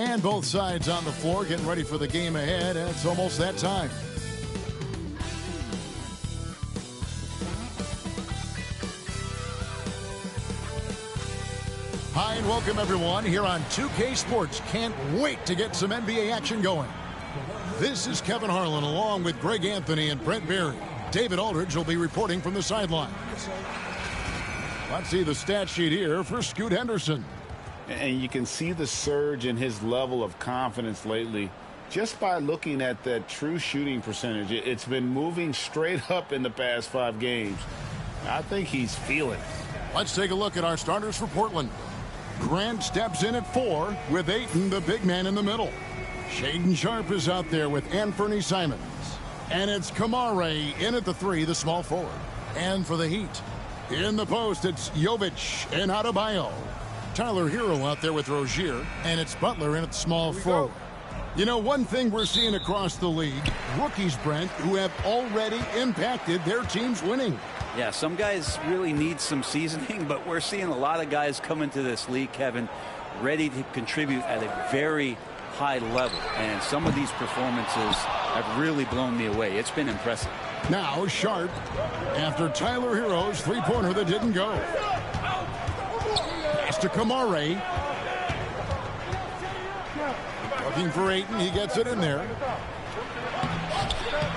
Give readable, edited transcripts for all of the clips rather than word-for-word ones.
And both sides on the floor getting ready for the game ahead. It's almost that time. Hi, and welcome everyone here on 2K Sports. Can't wait to get some NBA action going. This is Kevin Harlan along with Greg Anthony and Brent Berry. David Aldridge will be reporting from the sideline. Let's see the stat sheet here for Scoot Henderson. And you can see the surge in his level of confidence lately just by looking at that true shooting percentage. It's been moving straight up in the past 5 games. I think he's feeling it. Let's take a look at our starters for Portland. Grant steps in at 4 with Ayton, the big man, in the middle. Shaedon Sharpe is out there with Anthony Simons. And it's Kamare in at the 3, the small forward. And for the Heat, in the post, it's Jovic and Adebayo. Tyler Hero out there with Rozier, and it's Butler in at small forward. You know, one thing we're seeing across the league, rookies, Brent, who have already impacted their teams winning. Yeah, some guys really need some seasoning, but we're seeing a lot of guys come into this league, Kevin, ready to contribute at a very high level. And some of these performances have really blown me away. It's been impressive. Now Sharpe, after Tyler Hero's three-pointer that didn't go. Pass to Kamare. Looking for Ayton. He gets it in there.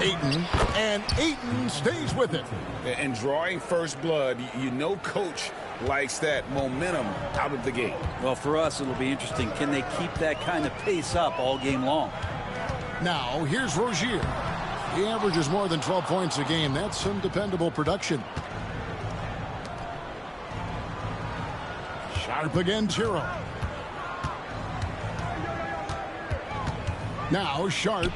Ayton, and Ayton stays with it. And drawing first blood, you know coach likes that momentum out of the gate. Well, for us, it'll be interesting. Can they keep that kind of pace up all game long? Now, here's Rozier. He averages more than 12 points a game. That's some dependable production. Sharpe against Hero. Now, Sharpe.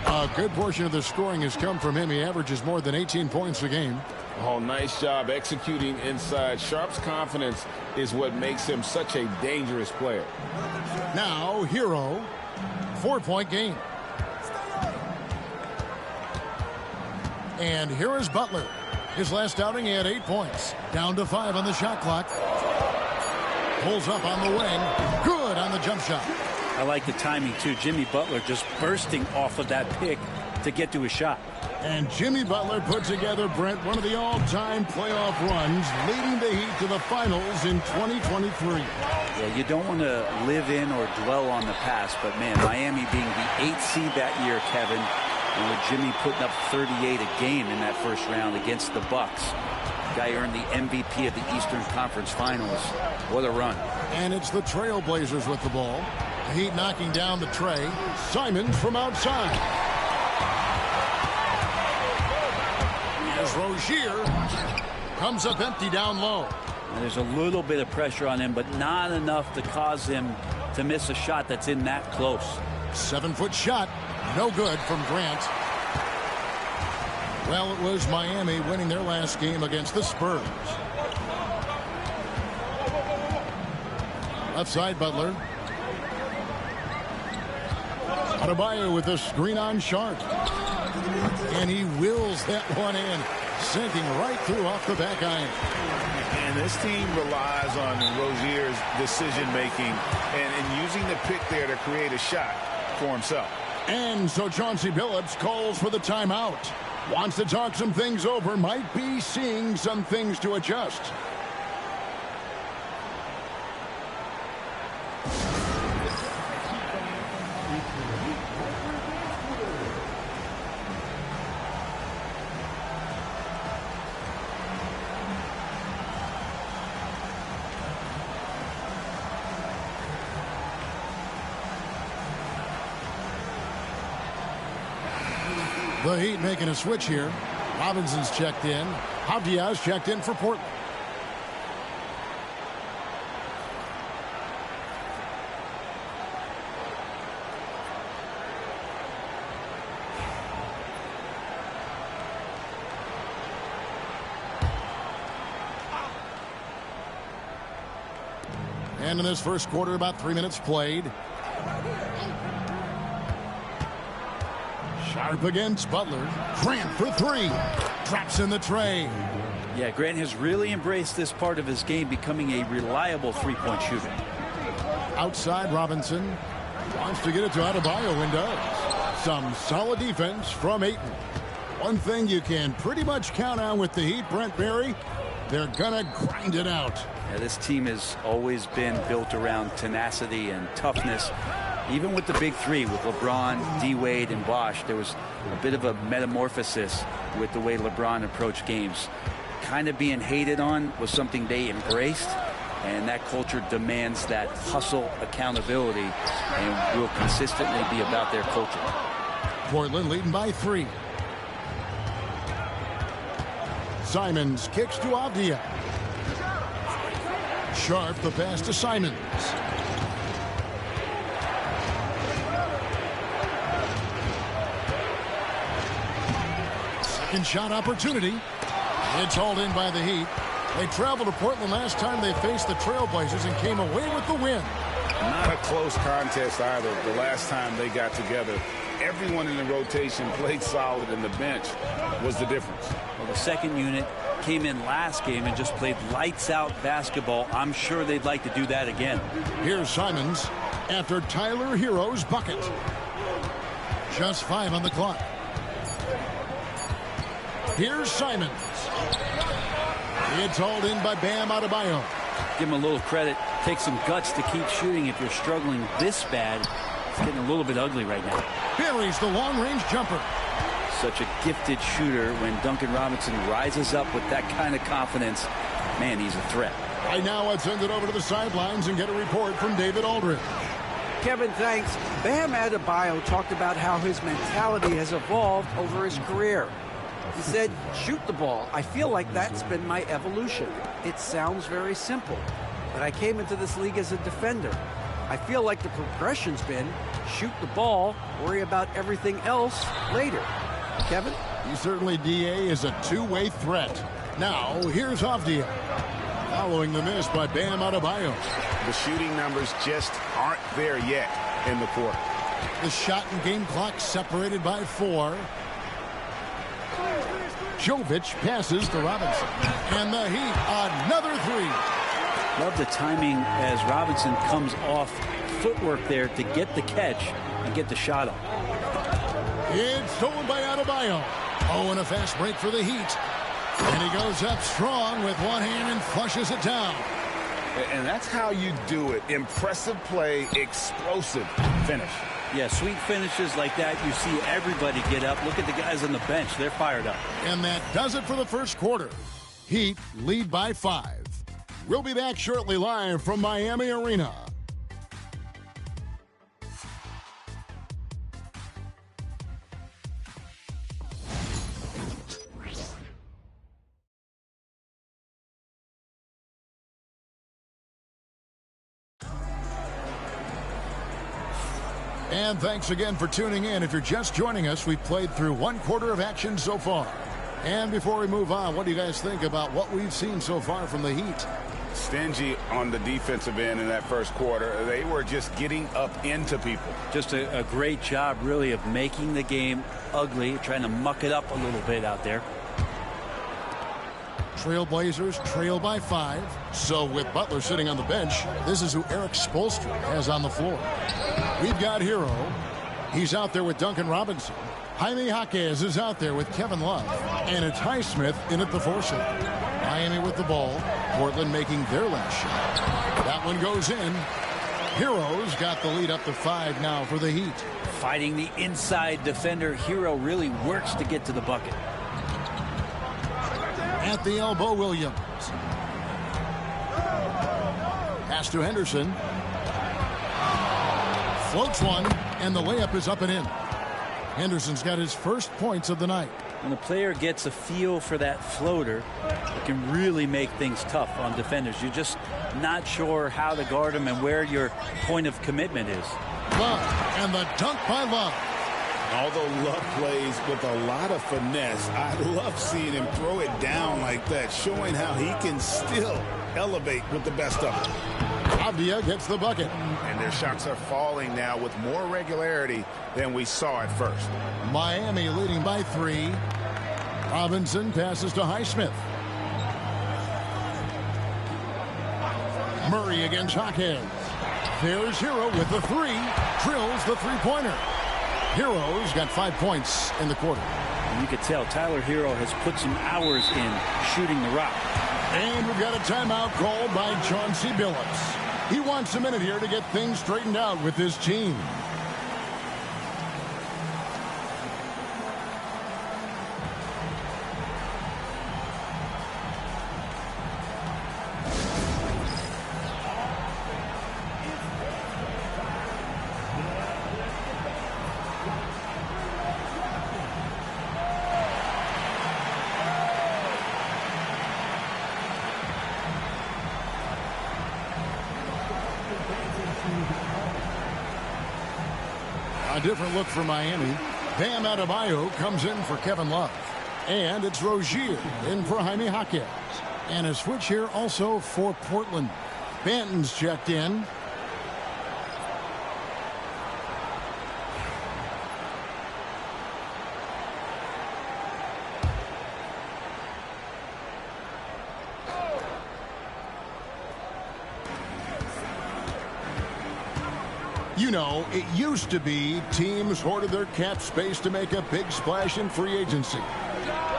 A good portion of the scoring has come from him. He averages more than 18 points a game. Oh, nice job executing inside. Sharpe's confidence is what makes him such a dangerous player. Now, Hero. 4-point game. And here is Butler. His last outing, he had 8 points. Down to 5 on the shot clock. Pulls up on the wing. Good on the jump shot. I like the timing, too. Jimmy Butler just bursting off of that pick to get to his shot. And Jimmy Butler put together, Brent, one of the all-time playoff runs, leading the Heat to the finals in 2023. Yeah, you don't want to live in or dwell on the past, but, man, Miami being the 8th seed that year, Kevin, and with Jimmy putting up 38 a game in that first round against the Bucks. Guy earned the MVP of the Eastern Conference Finals. What a run. And it's the Trailblazers with the ball. Heat knocking down the tray. Simons from outside. As Rozier comes up empty down low. And there's a little bit of pressure on him, but not enough to cause him to miss a shot that's in that close. 7-foot shot. No good from Grant. Well, it was Miami winning their last game against the Spurs. Left side, Butler. Adebayo with a screen on Sharpe. And he wills that one in, sinking right through off the back iron. And this team relies on Rozier's decision-making and using the pick there to create a shot for himself. And so Chauncey Billups calls for the timeout. Wants to talk some things over, might be seeing some things to adjust. The Heat making a switch here. Robinson's checked in. Diaz checked in for Portland. And in this first quarter, about 3 minutes played. Sharpe against Butler. Grant for 3. Traps in the tray. Yeah, Grant has really embraced this part of his game, becoming a reliable three-point shooter. Outside, Robinson. Wants to get it to Adebayo and does. Some solid defense from Ayton. One thing you can pretty much count on with the Heat, Brent Barry, they're going to grind it out. Yeah, this team has always been built around tenacity and toughness. Even with the big three, with LeBron, D-Wade, and Bosh, there was a bit of a metamorphosis with the way LeBron approached games. Kind of being hated on was something they embraced, and that culture demands that hustle accountability and will consistently be about their culture. Portland leading by 3. Simons kicks to Avdia. Sharp the pass to Simons. Second shot opportunity. It's hauled in by the Heat. They traveled to Portland last time they faced the Trailblazers and came away with the win. Not a close contest either. The last time they got together, everyone in the rotation played solid, and the bench was the difference. Well, the second unit came in last game and just played lights-out basketball. I'm sure they'd like to do that again. Here's Simons after Tyler Hero's bucket. Just 5 on the clock. Here's Simons. It's hauled in by Bam Adebayo. Give him a little credit. Take some guts to keep shooting if you're struggling this bad. It's getting a little bit ugly right now. Buries the long-range jumper. Such a gifted shooter. When Duncan Robinson rises up with that kind of confidence, man, he's a threat. Right now, let's send it over to the sidelines and get a report from David Aldridge. Kevin, thanks. Bam Adebayo talked about how his mentality has evolved over his career. He said, shoot the ball. I feel like that's been my evolution. It sounds very simple, but I came into this league as a defender. I feel like the progression's been shoot the ball, worry about everything else later. Kevin? He certainly, DA, is a two-way threat. Now, here's Avdia. Following the miss by Bam Adebayo. The shooting numbers just aren't there yet in the quarter. The shot and game clock separated by 4. Jovic passes to Robinson. And the Heat, another 3. Love the timing as Robinson comes off footwork there to get the catch and get the shot up. It's stolen by Adebayo. Oh, and a fast break for the Heat. And he goes up strong with one hand and flushes it down. And that's how you do it. Impressive play, explosive finish. Yeah, sweet finishes like that, you see everybody get up. Look at the guys on the bench. They're fired up. And that does it for the first quarter. Heat lead by 5. We'll be back shortly live from Miami Arena. And thanks again for tuning in. If you're just joining us, we've played through 1 quarter of action so far. And before we move on, what do you guys think about what we've seen so far from the Heat? Stingy on the defensive end in that first quarter. They were just getting up into people. Just a great job, really, of making the game ugly, trying to muck it up a little bit out there. Trailblazers trail by 5. So with Butler sitting on the bench, this is who Eric Spoelstra has on the floor. We've got Hero. He's out there with Duncan Robinson. Jaime Jaquez is out there with Kevin Love. And it's Highsmith in at the 4 slot. Miami with the ball. Portland making their last shot. That one goes in. Hero's got the lead up to 5 now for the Heat. Fighting the inside defender. Hero really works to get to the bucket. At the elbow, Williams. Pass to Henderson. Floats one, and the layup is up and in. Henderson's got his first points of the night. When a player gets a feel for that floater, it can really make things tough on defenders. You're just not sure how to guard him and where your point of commitment is. Love, and the dunk by Love. Although Love plays with a lot of finesse, I love seeing him throw it down like that, showing how he can still elevate with the best of them. Avdia gets the bucket. And their shots are falling now with more regularity than we saw at first. Miami leading by 3. Robinson passes to Highsmith. Murray against Jaquez. There's Hero with the three. Drills the three-pointer. Hero's got 5 points in the quarter. And you can tell Tyler Hero has put some hours in shooting the rock. And we've got a timeout called by Chauncey Billups. He wants a minute here to get things straightened out with his team. A different look for Miami. Bam Adebayo comes in for Kevin Love. And it's Rozier in for Jaime Jaquez. And a switch here also for Portland. Banton's checked in. You know, it used to be teams hoarded their cap space to make a big splash in free agency.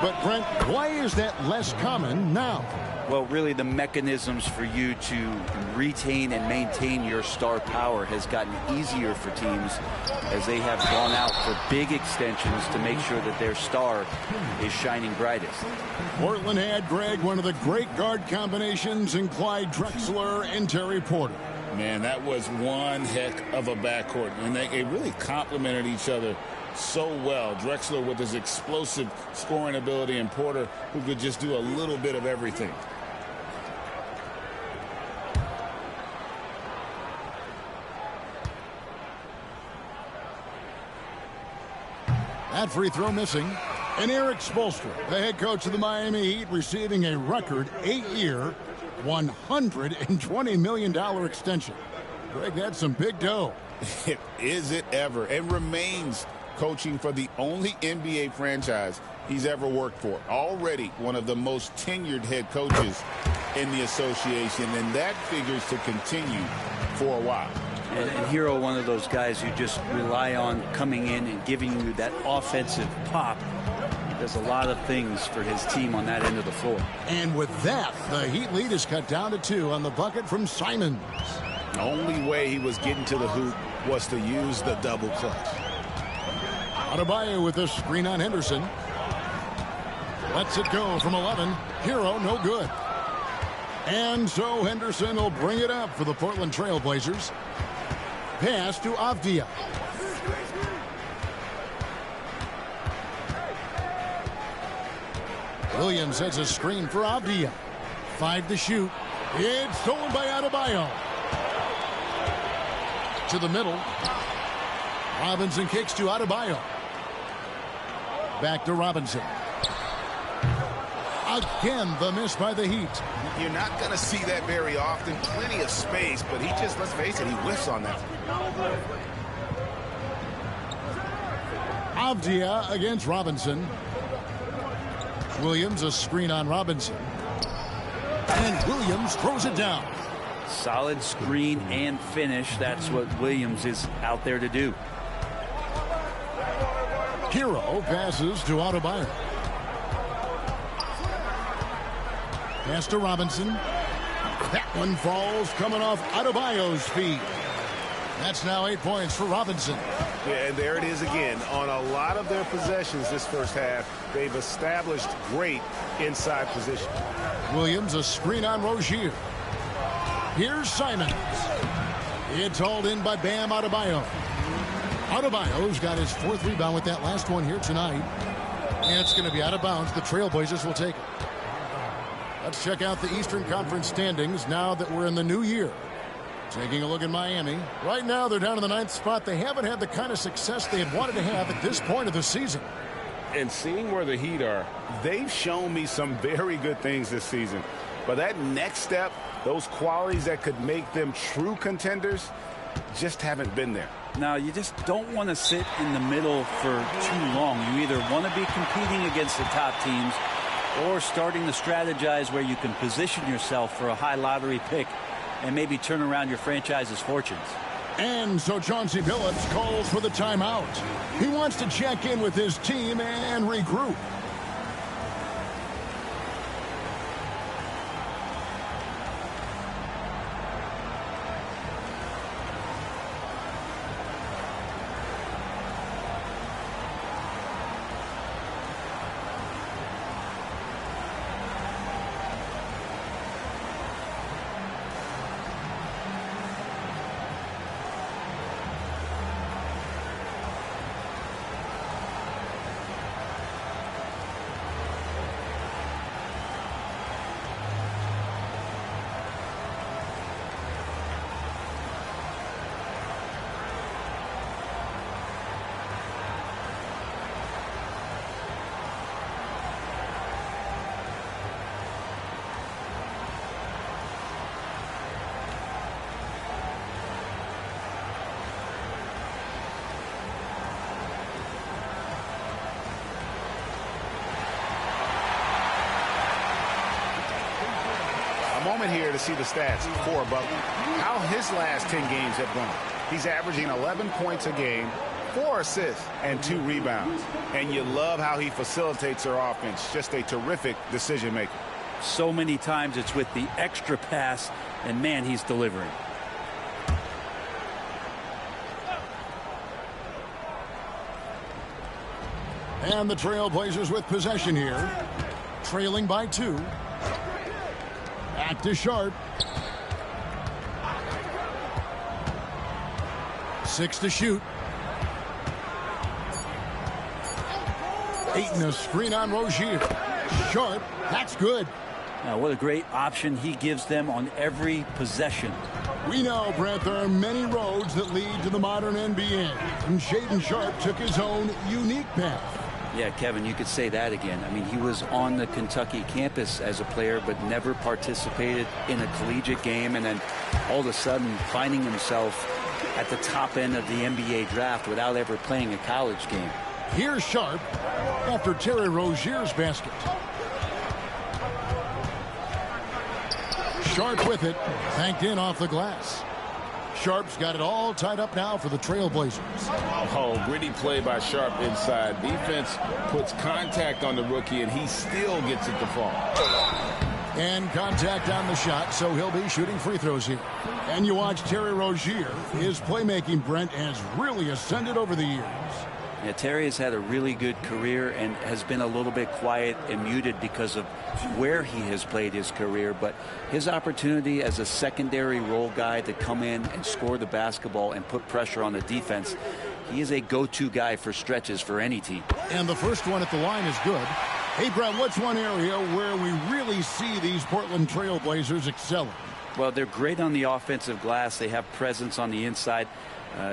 But, Brent, why is that less common now? Well, really, the mechanisms for you to retain and maintain your star power has gotten easier for teams as they have gone out for big extensions to make sure that their star is shining brightest. Portland had, Greg, one of the great guard combinations in Clyde Drexler and Terry Porter. Man, that was one heck of a backcourt, and they really complemented each other so well. Drexler with his explosive scoring ability, and Porter who could just do a little bit of everything. That free throw missing. And Eric Spoelstra, the head coach of the Miami Heat, receiving a record 8-year, $120 million extension. Greg, that's some big dough. Is it ever? It remains coaching for the only NBA franchise he's ever worked for. Already one of the most tenured head coaches in the association, and that figures to continue for a while. And Hero, one of those guys you just rely on coming in and giving you that offensive pop. He does a lot of things for his team on that end of the floor. And with that, the Heat lead is cut down to 2 on the bucket from Simons. The only way he was getting to the hoop was to use the double clutch. Adebayo with a screen on Henderson. Lets it go from 11. Hero no good. And so Henderson will bring it up for the Portland Trailblazers. Pass to Avdia. Williams has a screen for Avdia. 5 to shoot. It's stolen by Adebayo. To the middle. Robinson kicks to Adebayo. Back to Robinson. Again, the miss by the Heat. You're not going to see that very often. Plenty of space, but he just, let's face it, he whiffs on that. Avdia against Robinson. Williams, a screen on Robinson. And Williams throws it down. Solid screen and finish. That's what Williams is out there to do. Hero passes to Adebayo. Pass to Robinson. That one falls coming off Adebayo's feet. That's now 8 points for Robinson. Yeah, and there it is again. On a lot of their possessions this first half, they've established great inside position. Williams, a screen on Rozier. Here's Simons. It's hauled in by Bam Adebayo. Adebayo's got his 4th rebound with that last one here tonight. And it's going to be out of bounds. The Trailblazers will take it. Let's check out the Eastern Conference standings now that we're in the new year. Taking a look at Miami. Right now, they're down in the 9th spot. They haven't had the kind of success they had wanted to have at this point of the season. And seeing where the Heat are, they've shown me some very good things this season. But that next step, those qualities that could make them true contenders, just haven't been there. Now, you just don't want to sit in the middle for too long. You either want to be competing against the top teams or starting to strategize where you can position yourself for a high lottery pick and maybe turn around your franchise's fortunes. And so Chauncey Billups calls for the timeout. He wants to check in with his team and regroup. Moment here to see the stats for Butler. How his last 10 games have gone. He's averaging 11 points a game, 4 assists, and 2 rebounds. And you love how he facilitates their offense. Just a terrific decision maker. So many times it's with the extra pass, and man, he's delivering. And the Trailblazers with possession here. Trailing by 2. Back to Sharp. 6 to shoot. Aiton a screen on Rozier. Sharp, that's good. Now, what a great option he gives them on every possession. We know, Brent, there are many roads that lead to the modern NBA. And Shaedon Sharp took his own unique path. Yeah, Kevin, you could say that again. I mean, he was on the Kentucky campus as a player, but never participated in a collegiate game. And then all of a sudden finding himself at the top end of the NBA draft without ever playing a college game. Here's Sharp after Terry Rozier's basket. Sharp with it, banked in off the glass. Sharp's got it all tied up now for the Trailblazers. Oh, gritty play by Sharp inside. Defense puts contact on the rookie, and he still gets it to fall. And contact on the shot, so he'll be shooting free throws here. And you watch Terry Rozier. His playmaking, Brent, has really ascended over the years. Yeah, Terry has had a really good career and has been a little bit quiet and muted because of where he has played his career. But his opportunity as a secondary role guy to come in and score the basketball and put pressure on the defense, he is a go-to guy for stretches for any team. And the first one at the line is good. Hey, Brent, what's one area where we really see these Portland Trailblazers excelling? Well, they're great on the offensive glass. They have presence on the inside.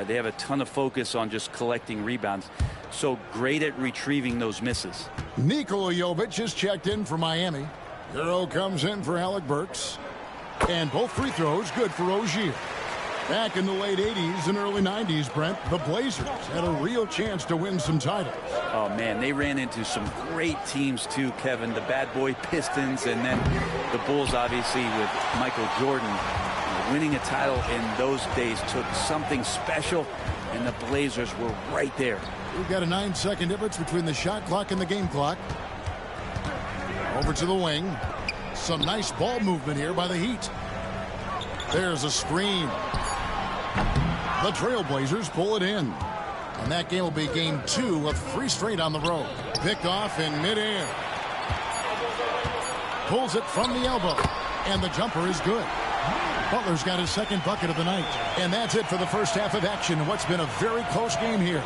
They have a ton of focus on just collecting rebounds. So great at retrieving those misses. Nikola Jovic has checked in for Miami. Euro comes in for Alec Burks. And both free throws good for Rozier. Back in the late 80s and early 90s, Brent, the Blazers had a real chance to win some titles. Oh, man, they ran into some great teams, too, Kevin. The bad boy Pistons and then the Bulls, obviously, with Michael Jordan. Winning a title in those days took something special, and the Blazers were right there. We've got a 9-second difference between the shot clock and the game clock. Over to the wing. Some nice ball movement here by the Heat. There's a screen. The Trailblazers pull it in. And that game will be game 2 of 3 straight on the road. Picked off in midair. Pulls it from the elbow. And the jumper is good. Butler's got his second bucket of the night. And that's it for the first half of action. What's been a very close game here.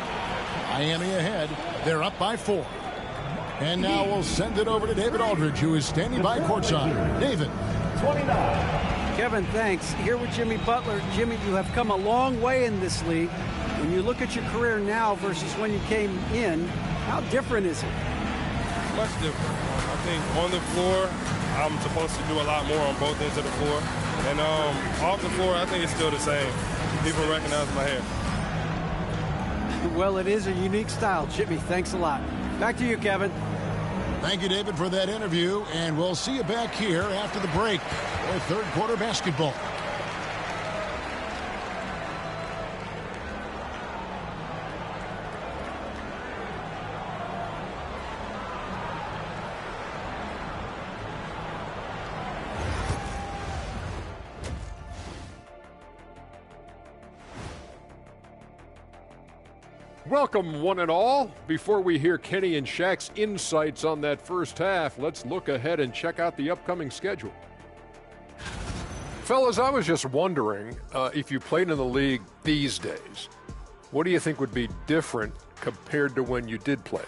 Miami ahead. They're up by 4. And now we'll send it over to David Aldridge, who is standing by courtside. David. 29. Kevin, thanks. Here with Jimmy Butler. Jimmy, you have come a long way in this league. When you look at your career now versus when you came in, how different is it? Much different. I think on the floor, I'm supposed to do a lot more on both ends of the floor. And off the floor, I think it's still the same. People recognize my hair. Well, it is a unique style. Jimmy, thanks a lot. Back to you, Kevin. Thank you, David, for that interview. And we'll see you back here after the break for third quarter basketball. Welcome, one and all. Before we hear Kenny and Shaq's insights on that first half, let's look ahead and check out the upcoming schedule. Fellas, I was just wondering if you played in the league these days, what do you think would be different compared to when you did play?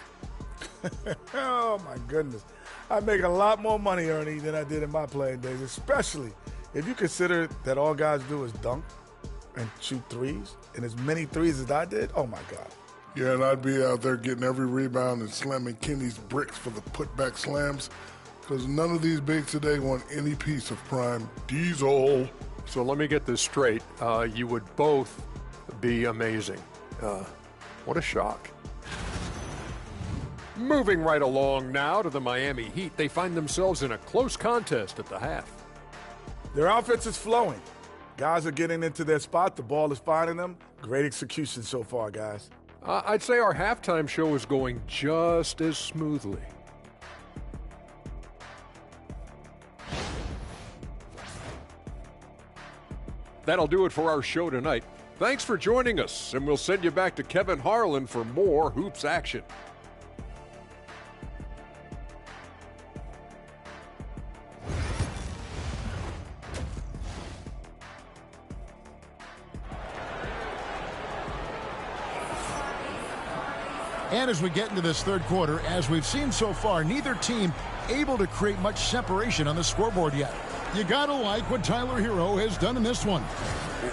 Oh, my goodness. I make a lot more money, Ernie, than I did in my playing days, especially if you consider that all guys do is dunk and shoot threes, and as many threes as I did. Oh, my God. Yeah, and I'd be out there getting every rebound and slamming Kenny's bricks for the putback slams, because none of these bigs today want any piece of prime Diesel. So let me get this straight. You would both be amazing. What a shock. Moving right along now to the Miami Heat. They find themselves in a close contest at the half. Their offense is flowing. Guys are getting into their spot. The ball is finding them. Great execution so far, guys. I'd say our halftime show is going just as smoothly. That'll do it for our show tonight. Thanks for joining us, and we'll send you back to Kevin Harlan for more Hoops action. And as we get into this third quarter, as we've seen so far, neither team able to create much separation on the scoreboard yet. You gotta like what Tyler Hero has done in this one.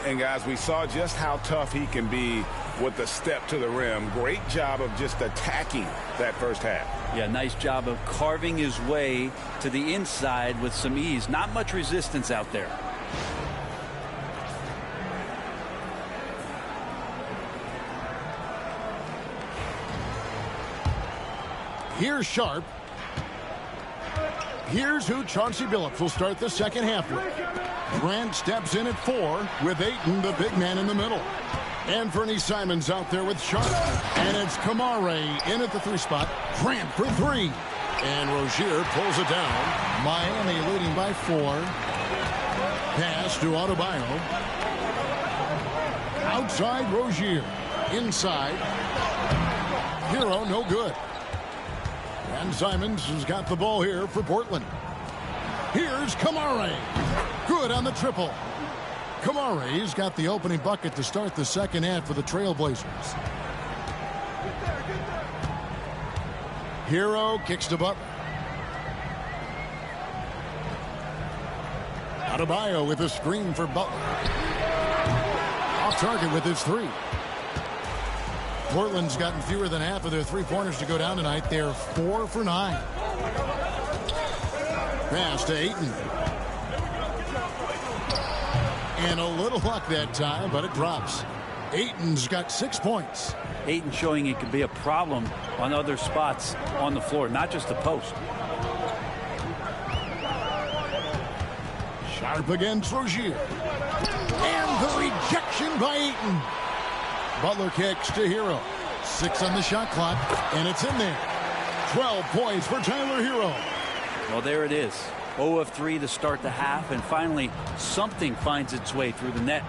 And guys, we saw just how tough he can be with the step to the rim. Great job of just attacking that first half. Yeah, nice job of carving his way to the inside with some ease. Not much resistance out there. Here's Sharp. Here's who Chauncey Billups will start the second half with. Grant steps in at 4 with Ayton, the big man, in the middle. Anthony Simons out there with Sharp. And it's Kamare in at the 3 spot. Grant for 3. And Rozier pulls it down. Miami leading by 4. Pass to Adebayo. Outside Rozier. Inside. Hero no good. And Simons has got the ball here for Portland. Here's Kamare. Good on the triple. Kamare's got the opening bucket to start the second half for the Trailblazers. Hero kicks to Butler. Adebayo with a screen for Butler. Off target with his 3. Portland's gotten fewer than half of their 3-pointers to go down tonight. They're 4 for 9. Pass to Ayton. And a little luck that time, but it drops. Ayton's got 6 points. Ayton showing it could be a problem on other spots on the floor, not just the post. Sharp against Rozier. And the rejection by Ayton. Butler kicks to Hero. 6 on the shot clock, and it's in there. 12 points for Tyler Hero. Well, there it is. 0 of 3 to start the half, and finally something finds its way through the net.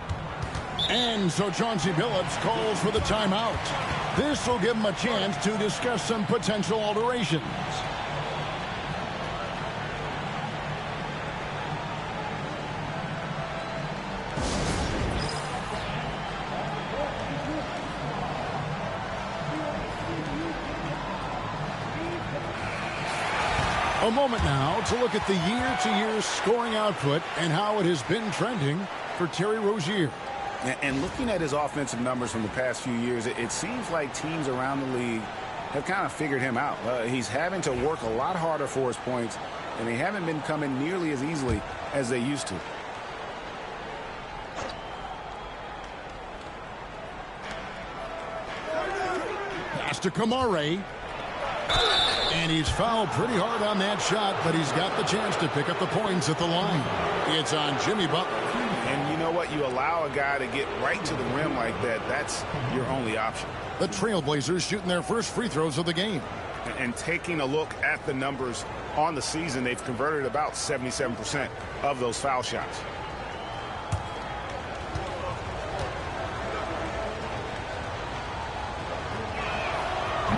And so Chauncey Billups calls for the timeout. This will give him a chance to discuss some potential alterations. A moment now to look at the year-to-year scoring output and how it has been trending for Terry Rozier. And looking at his offensive numbers from the past few years, it seems like teams around the league have kind of figured him out. He's having to work a lot harder for his points, and they haven't been coming nearly as easily as they used to. Pass to Kamare. And he's fouled pretty hard on that shot, but he's got the chance to pick up the points at the line. It's on Jimmy Butler. And you know what? You allow a guy to get right to the rim like that, that's your only option. The Trailblazers shooting their first free throws of the game. And taking a look at the numbers on the season, they've converted about 77% of those foul shots.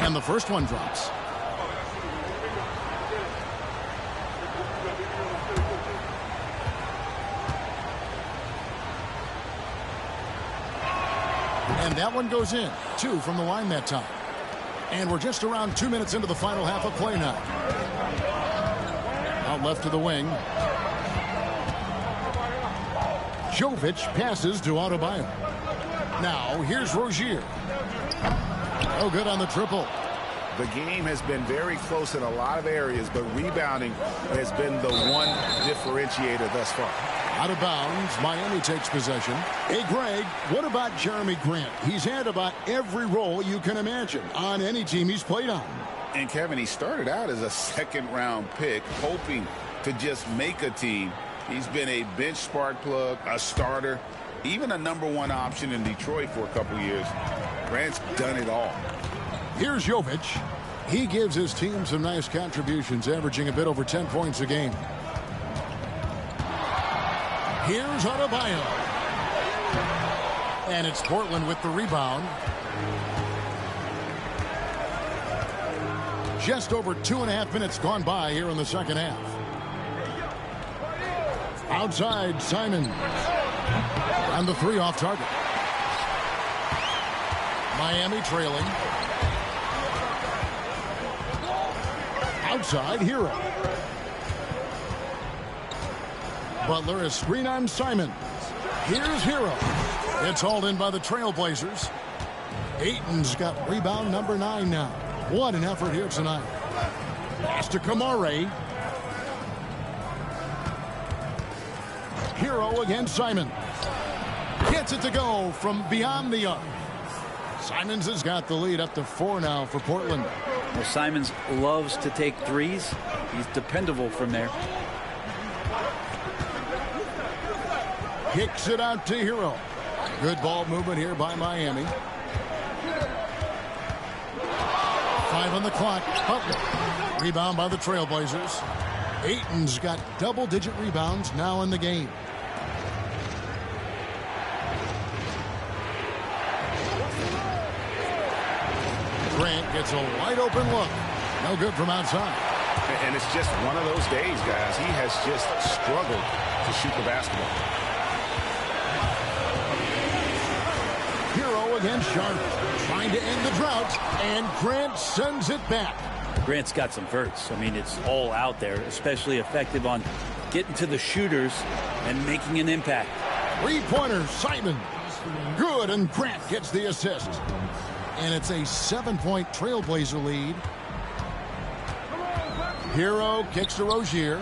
And the first one drops. And that one goes in. 2 from the line that time. And we're just around 2 minutes into the final half of play now. Out left to the wing. Jovic passes to Adebayo. Now here's Rozier. Oh, good on the triple. The game has been very close in a lot of areas, but rebounding has been the one differentiator thus far. Out of bounds, Miami takes possession. Hey, Greg, what about Jeremy Grant? He's had about every role you can imagine on any team he's played on. And, Kevin, he started out as a second-round pick, hoping to just make a team. He's been a bench spark plug, a starter, even a #1 option in Detroit for a couple years. Grant's done it all. Here's Jovic. He gives his team some nice contributions, averaging a bit over 10 points a game. Here's Adebayo. And it's Portland with the rebound. Just over 2.5 minutes gone by here in the second half. Outside, Simons. And the 3 off target. Miami trailing. Outside, Hero. Butler is screen on Simons. Here's Hero. It's hauled in by the Trailblazers. Ayton's got rebound number 9 now. What an effort here tonight. Pass to Kamare. Hero against Simons. Gets it to go from beyond the arc. Simons has got the lead up to 4 now for Portland. Well, Simons loves to take threes. He's dependable from there. Kicks it out to Hero. Good ball movement here by Miami. 5 on the clock. Butler. Rebound by the Trailblazers. Ayton's got double-digit rebounds now in the game. Grant gets a wide-open look. No good from outside. And it's just one of those days, guys. He has just struggled to shoot the basketball. Hero against Sharp. Trying to end the drought. And Grant sends it back. Grant's got some verts. I mean, it's all out there, especially effective on getting to the shooters and making an impact. 3-pointer, Simons. Good, and Grant gets the assist. And it's a 7-point Trailblazer lead. Hero kicks to Rozier.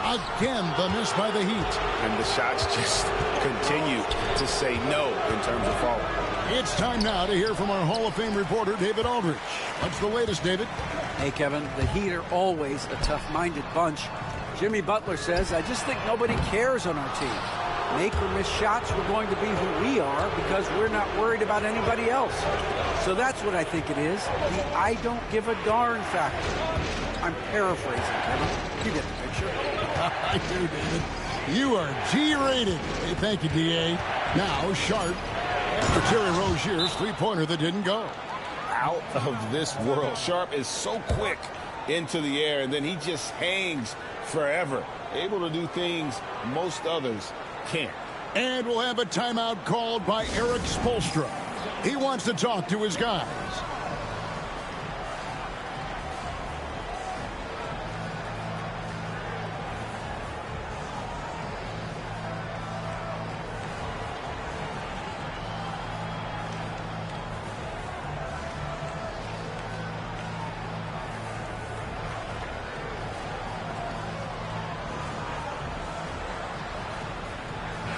Again, the miss by the Heat. And the shots just continue to say no in terms of falling. It's time now to hear from our Hall of Fame reporter, David Aldridge. What's the latest, David? Hey, Kevin, the Heat are always a tough-minded bunch. Jimmy Butler says, I just think nobody cares on our team. Make or miss shots, we're going to be who we are because we're not worried about anybody else. So that's what I think it is, the I don't give a darn factor. I'm paraphrasing, Kevin. You get the picture. I do, David. You are G-rated. Hey, thank you, D.A. Now, Sharp. After Terry Rozier's 3-pointer that didn't go. Out of this world. Sharp is so quick into the air, and then he just hangs forever. Able to do things most others can't. And we'll have a timeout called by Eric Spoelstra. He wants to talk to his guys.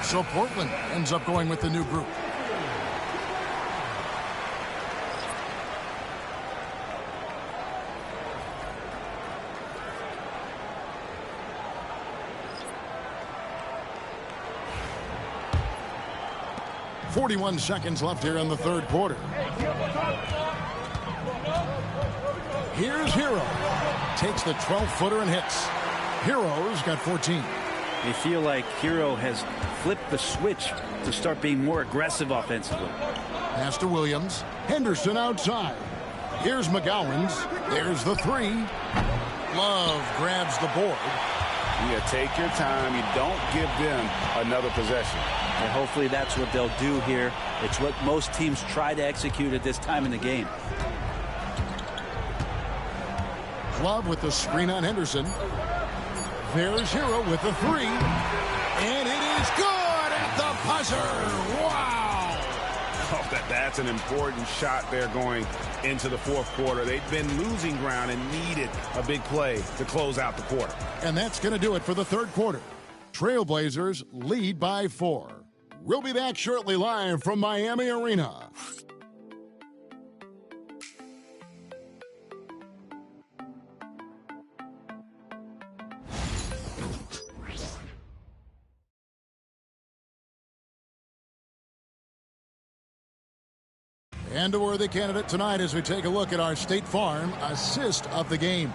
So Portland ends up going with the new group. .41 seconds left here in the third quarter. Here's Hero. Takes the 12-footer and hits. Hero's got 14. They feel like Hero has flipped the switch to start being more aggressive offensively. Pass to Williams. Henderson outside. Here's McGowan's. There's the three. Love grabs the board. Yeah, take your time. You don't give them another possession. And hopefully that's what they'll do here. It's what most teams try to execute at this time in the game. Love with the screen on Henderson. There's Hero with the three. And it is good at the buzzer. Wow. Oh, that's an important shot there going into the fourth quarter. They've been losing ground and needed a big play to close out the quarter. And that's going to do it for the third quarter. Trailblazers lead by 4. We'll be back shortly live from Miami Arena. And a worthy candidate tonight as we take a look at our State Farm assist of the game.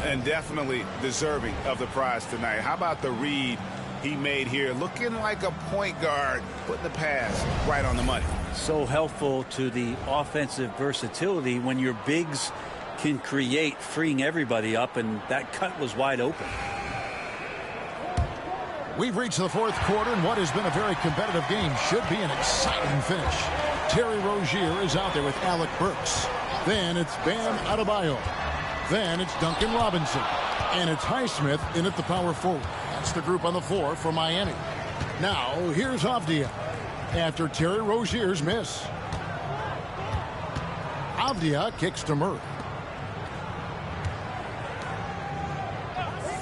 And definitely deserving of the prize tonight. How about the read he made here? Looking like a point guard, putting the pass right on the money. So helpful to the offensive versatility when your bigs can create, freeing everybody up, and that cut was wide open. We've reached the fourth quarter, and what has been a very competitive game should be an exciting finish. Terry Rozier is out there with Alec Burks. Then it's Bam Adebayo. Then it's Duncan Robinson. And it's Highsmith in at the power forward. That's the group on the floor for Miami. Now, here's Avdia after Terry Rozier's miss. Avdia kicks to Murray.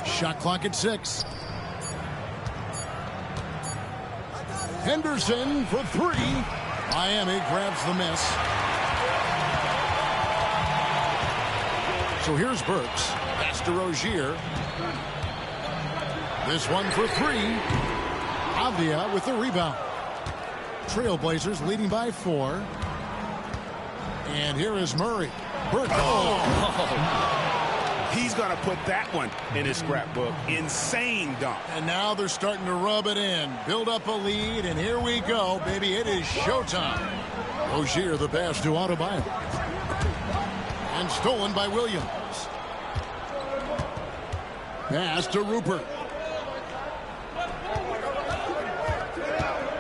Shot clock at 6. Henderson for 3. Miami grabs the miss. So here's Burks. Pass to Rozier. This one for 3. Avdia with the rebound. Trailblazers leading by 4. And here is Murray. Burks. He's going to put that one in his scrapbook. Insane dunk. And now they're starting to rub it in. Build up a lead, and here we go, baby. It is showtime. Rozier the pass to Adebayo. And stolen by Williams. Pass to Rupert.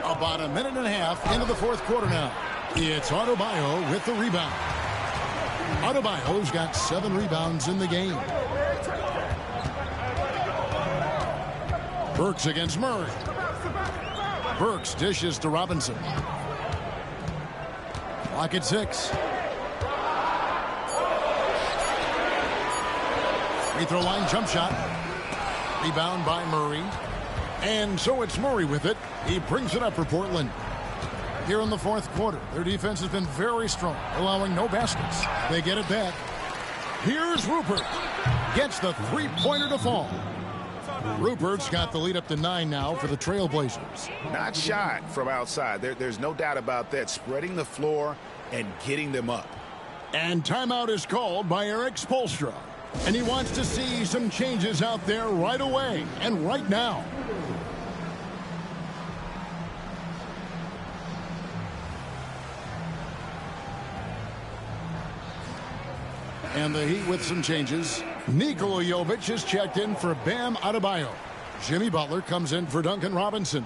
About a minute and a half into the fourth quarter now. It's Adebayo with the rebound. Adebayo's got 7 rebounds in the game. Burks against Murray. Burks dishes to Robinson. Clock at 6. Free throw line jump shot. Rebound by Murray. And so it's Murray with it. He brings it up for Portland. Here in the fourth quarter, their defense has been very strong, allowing no baskets. They get it back. Here's Rupert. Gets the three-pointer to fall. Rupert's got the lead up to 9 now for the Trailblazers. Not shy from outside. There's no doubt about that. Spreading the floor and getting them up. And timeout is called by Eric Spoelstra. And he wants to see some changes out there right away and right now. And the Heat with some changes. Nikola Jovic is checked in for Bam Adebayo. Jimmy Butler comes in for Duncan Robinson.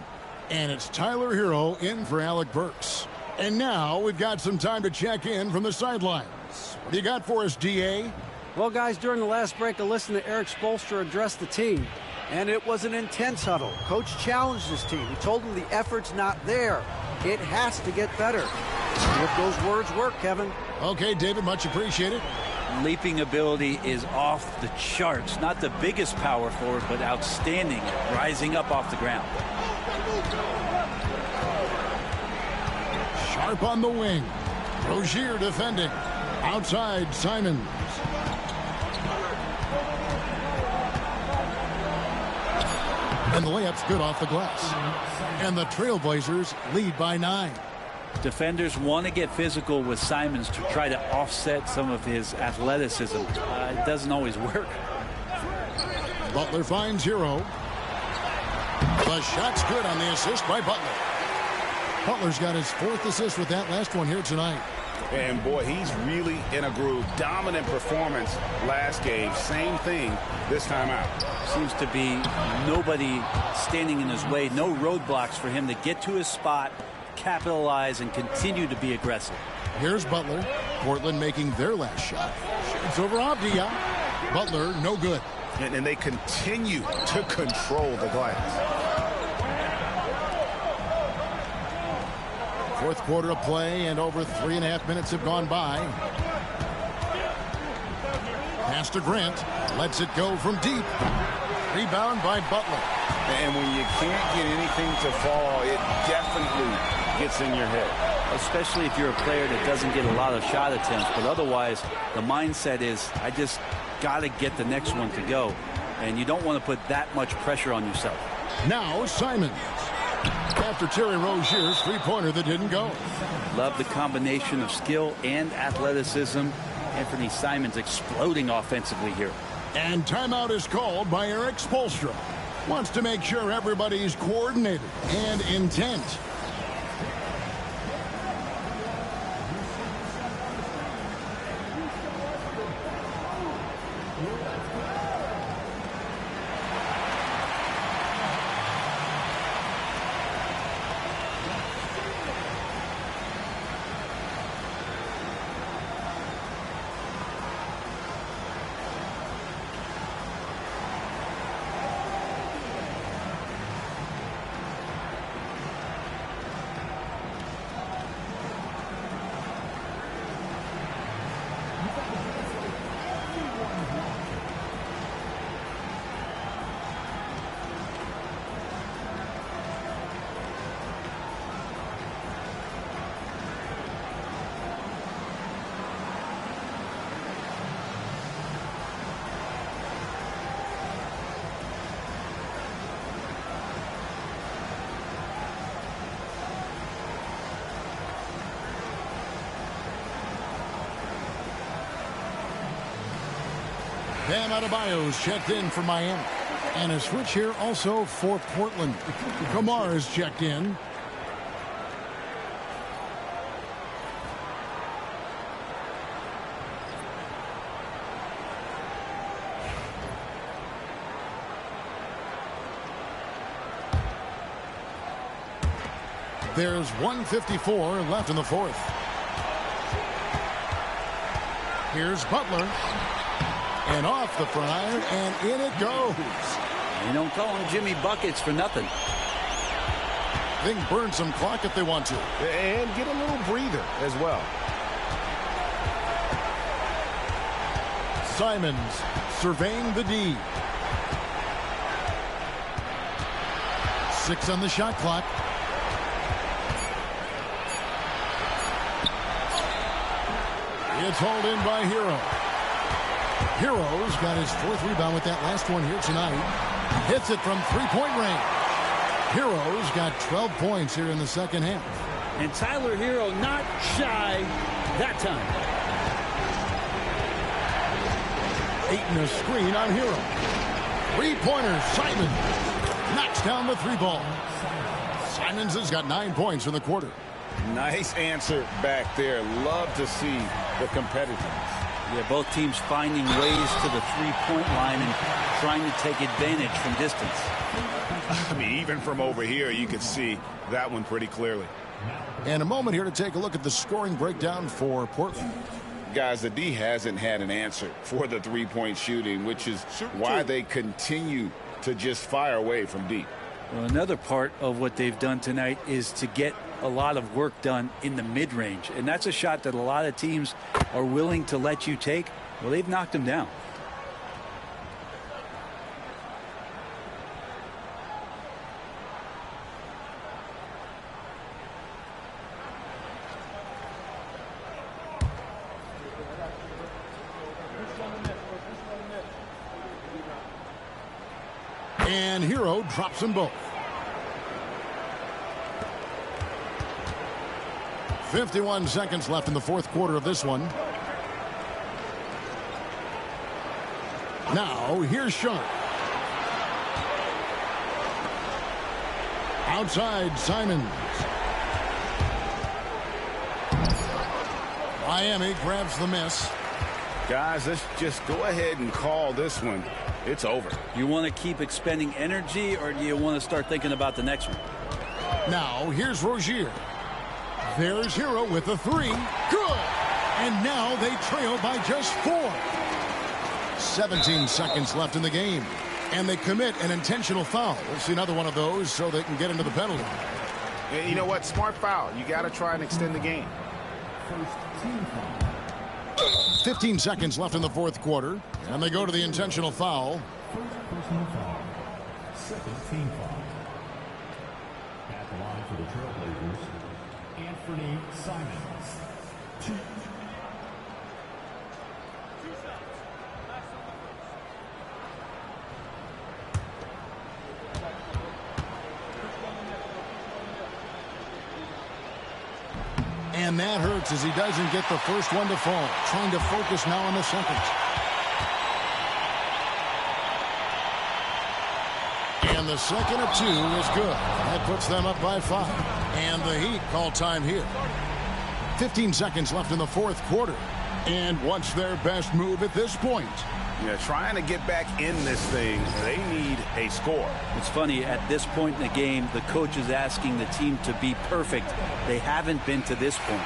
And it's Tyler Hero in for Alec Burks. And now we've got some time to check in from the sidelines. What do you got for us, DA? Well, guys, during the last break, I listened to Eric Spoelstra address the team. And it was an intense huddle. Coach challenged his team. He told them the effort's not there. It has to get better. If those words work, Kevin. Okay, David, much appreciated. Leaping ability is off the charts. Not the biggest power forward, but outstanding, rising up off the ground. Sharp on the wing. Rozier defending. Outside, Simons. And the layup's good off the glass. And the Trailblazers lead by 9. Defenders want to get physical with Simons to try to offset some of his athleticism. It doesn't always work. Butler finds Hero. The shot's good on the assist by Butler. Butler's got his 4th assist with that last one here tonight. And boy, he's really in a groove. Dominant performance last game. Same thing this time out. Seems to be nobody standing in his way. No roadblocks for him to get to his spot, capitalize, and continue to be aggressive. Here's Butler. Portland making their last shot. Shoots over Abdia. Butler, no good. And they continue to control the glass. Fourth quarter of play, and over 3.5 minutes have gone by. Pass to Grant. Lets it go from deep. Rebound by Butler. And when you can't get anything to fall, it definitely gets in your head. Especially if you're a player that doesn't get a lot of shot attempts. But otherwise, the mindset is, I just got to get the next one to go. And you don't want to put that much pressure on yourself. Now Simons. After Terry Rozier's three-pointer that didn't go. Love the combination of skill and athleticism. Anthony Simons exploding offensively here. And timeout is called by Eric Spoelstra. Wants to make sure everybody's coordinated and intent. Bam Adebayo's checked in for Miami. And a switch here also for Portland. Kamar is checked in. There's 1:54 left in the fourth. Here's Butler. And off the fryer, and in it goes. You don't call him Jimmy Buckets for nothing. They can burn some clock if they want to. And get a little breather as well. Simons surveying the D. 6 on the shot clock. It's hauled in by Hero. Hero's got his fourth rebound with that last one here tonight. Hits it from three-point range. Hero's got 12 points here in the second half. And Tyler Hero not shy that time. 8 in a screen on Hero. Three-pointer, Simon knocks down the three ball. Simons has got 9 points in the quarter. Nice answer back there. Love to see the competitiveness. Yeah, both teams finding ways to the three-point line and trying to take advantage from distance. I mean, even from over here, you can see that one pretty clearly. And a moment here to take a look at the scoring breakdown for Portland. Guys, the D hasn't had an answer for the three-point shooting, which is why they continue to just fire away from deep. Well, another part of what they've done tonight is to get a lot of work done in the mid-range. And that's a shot that a lot of teams are willing to let you take. Well, they've knocked them down. And Hero drops them both. 51 seconds left in the fourth quarter of this one. Now, here's Sharp. Outside, Simons. Miami grabs the miss. Guys, let's just go ahead and call this one. It's over. You want to keep expending energy, or do you want to start thinking about the next one? Now, here's Rozier. There's Hero with a three. Good! And now they trail by just 4. 17 seconds left in the game. And they commit an intentional foul. We'll see another one of those so they can get into the penalty. You know what? Smart foul. You got to try and extend the game. 15 seconds left in the fourth quarter. And they go to the intentional foul. Personal foul. Second team foul. At the line for the Trailblazers, Anthony Simons. 2. And that hurts as he doesn't get the first one to fall. Trying to focus now on the second. And the second of 2 is good. That puts them up by 5. And the Heat call time here. 15 seconds left in the fourth quarter. And what's their best move at this point? Yeah, trying to get back in this thing, they need a score. It's funny, at this point in the game, the coach is asking the team to be perfect. They haven't been to this point.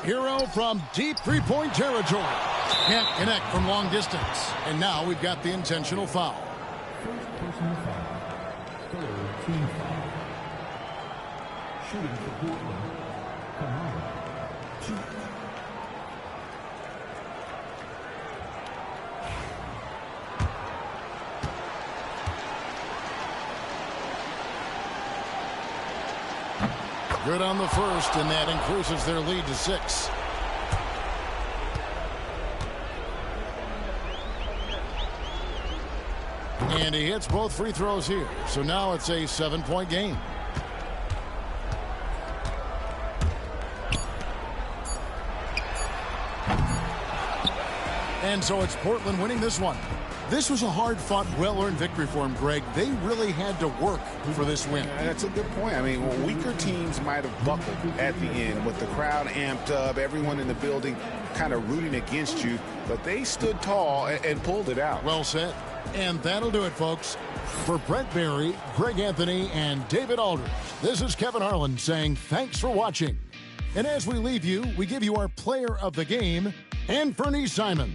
Hero from deep three-point territory. Can't connect from long distance. And now we've got the intentional foul. First personal foul. Third team foul. Shooting for Portland. Kamara. 2. Good on the first, and that increases their lead to 6. And he hits both free throws here. So now it's a 7-point game. And so it's Portland winning this one. This was a hard-fought, well-earned victory for him, Greg. They really had to work for this win. That's a good point. I mean, weaker teams might have buckled at the end with the crowd amped up, everyone in the building kind of rooting against you, but they stood tall and pulled it out. Well said. And that'll do it, folks. For Brent Barry, Greg Anthony, and David Aldridge, this is Kevin Harlan saying thanks for watching. And as we leave you, we give you our player of the game, Anthony Simons.